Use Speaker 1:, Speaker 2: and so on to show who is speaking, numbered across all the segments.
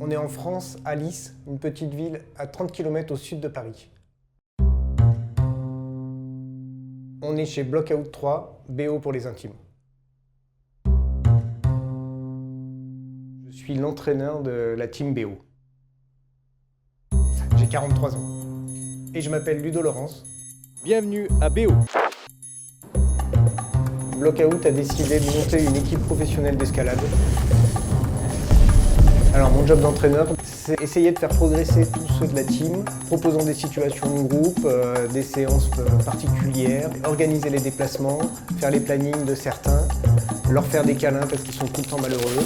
Speaker 1: On est en France, à Lys, une petite ville à 30 km au sud de Paris. On est chez Blockout 3, BO pour les intimes. Je suis l'entraîneur de la team BO. J'ai 43 ans. Et je m'appelle Ludo Laurence.
Speaker 2: Bienvenue à BO.
Speaker 1: Blockout a décidé de monter une équipe professionnelle d'escalade. Alors mon job d'entraîneur, c'est essayer de faire progresser tous ceux de la team, proposant des situations de groupe, des séances particulières, organiser les déplacements, faire les plannings de certains, leur faire des câlins parce qu'ils sont tout le temps malheureux.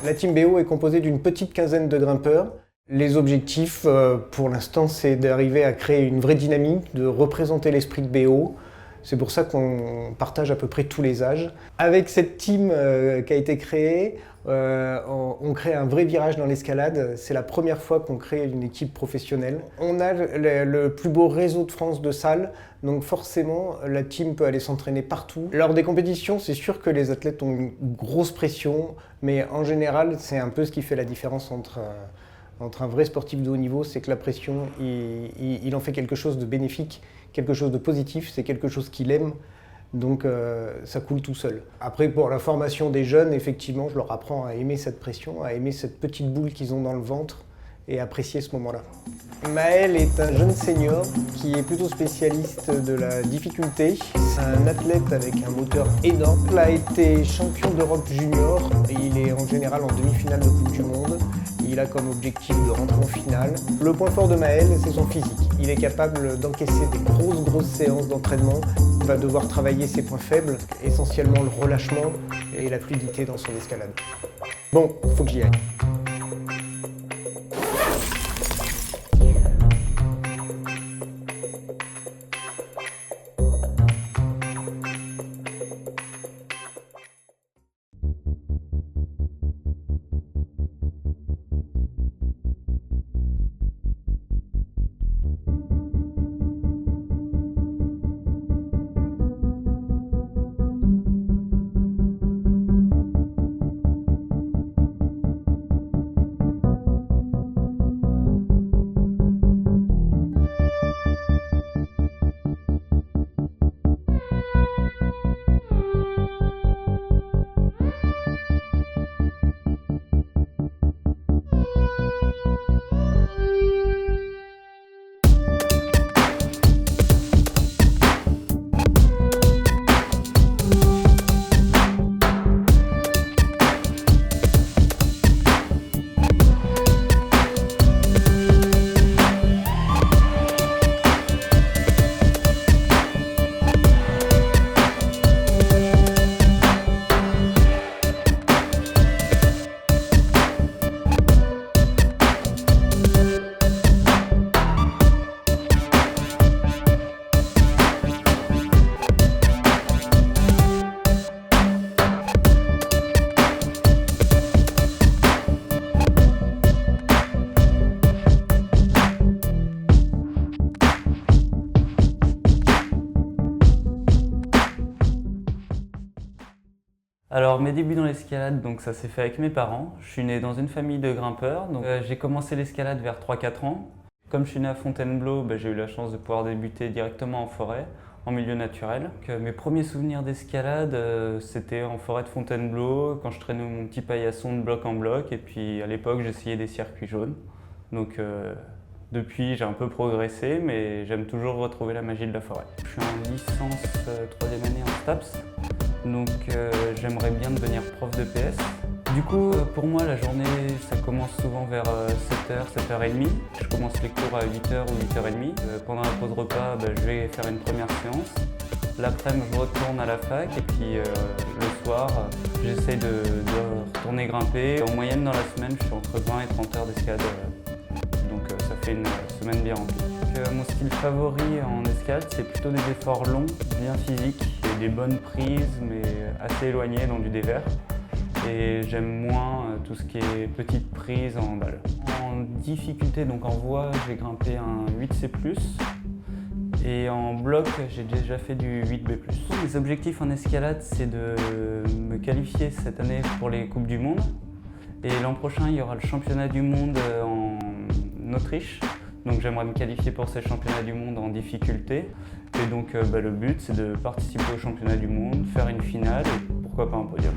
Speaker 1: La team BO est composée d'une petite quinzaine de grimpeurs. Les objectifs, pour l'instant, c'est d'arriver à créer une vraie dynamique, de représenter l'esprit de BO. C'est pour ça qu'on partage à peu près tous les âges. Avec cette team qui a été créée, on crée un vrai virage dans l'escalade. C'est la première fois qu'on crée une équipe professionnelle. On a le plus beau réseau de France de salles, donc forcément la team peut aller s'entraîner partout. Lors des compétitions, c'est sûr que les athlètes ont une grosse pression, mais en général, c'est un peu ce qui fait la différence entre un vrai sportif de haut niveau, c'est que la pression, il en fait quelque chose de bénéfique, quelque chose de positif, c'est quelque chose qu'il aime, donc ça coule tout seul. Après, pour la formation des jeunes, effectivement, je leur apprends à aimer cette pression, à aimer cette petite boule qu'ils ont dans le ventre et apprécier ce moment-là. Maël est un jeune senior qui est plutôt spécialiste de la difficulté. C'est un athlète avec un moteur énorme. Il a été champion d'Europe junior et il est en général en demi-finale de Coupe du Monde. Il a comme objectif de rentrer en finale. Le point fort de Maël, c'est son physique. Il est capable d'encaisser des grosses séances d'entraînement. Il va devoir travailler ses points faibles, essentiellement le relâchement et la fluidité dans son escalade. Bon, faut que j'y aille.
Speaker 3: Alors mes débuts dans l'escalade, donc ça s'est fait avec mes parents. Je suis né dans une famille de grimpeurs, donc j'ai commencé l'escalade vers 3-4 ans. Comme je suis né à Fontainebleau, j'ai eu la chance de pouvoir débuter directement en forêt, en milieu naturel. Mes premiers souvenirs d'escalade, c'était en forêt de Fontainebleau, quand je traînais mon petit paillasson de bloc en bloc, et puis à l'époque j'essayais des circuits jaunes. Donc depuis j'ai un peu progressé, mais j'aime toujours retrouver la magie de la forêt. Je suis en licence 3e année en STAPS. Donc j'aimerais bien devenir prof de PS. Du coup, pour moi, la journée, ça commence souvent vers 7h, 7h30. Je commence les cours à 8h ou 8h30. Pendant la pause repas, je vais faire une première séance. L'après-midi, je retourne à la fac et puis le soir, j'essaie de retourner grimper. En moyenne, dans la semaine, je suis entre 20 et 30 heures d'escalade. Donc ça fait une semaine bien remplie. Mon style favori en escalade, c'est plutôt des efforts longs, bien physiques, et des bonnes prises, mais assez éloignées dans du dévers. Et j'aime moins tout ce qui est petites prises en balle. En difficulté, donc en voie, j'ai grimpé un 8C+. Et en bloc, j'ai déjà fait du 8B+. Les objectifs en escalade, c'est de me qualifier cette année pour les Coupes du Monde. Et l'an prochain, il y aura le championnat du monde en Autriche. Donc j'aimerais me qualifier pour ces championnats du monde en difficulté. Et donc le but, c'est de participer au championnat du monde, faire une finale et pourquoi pas un podium.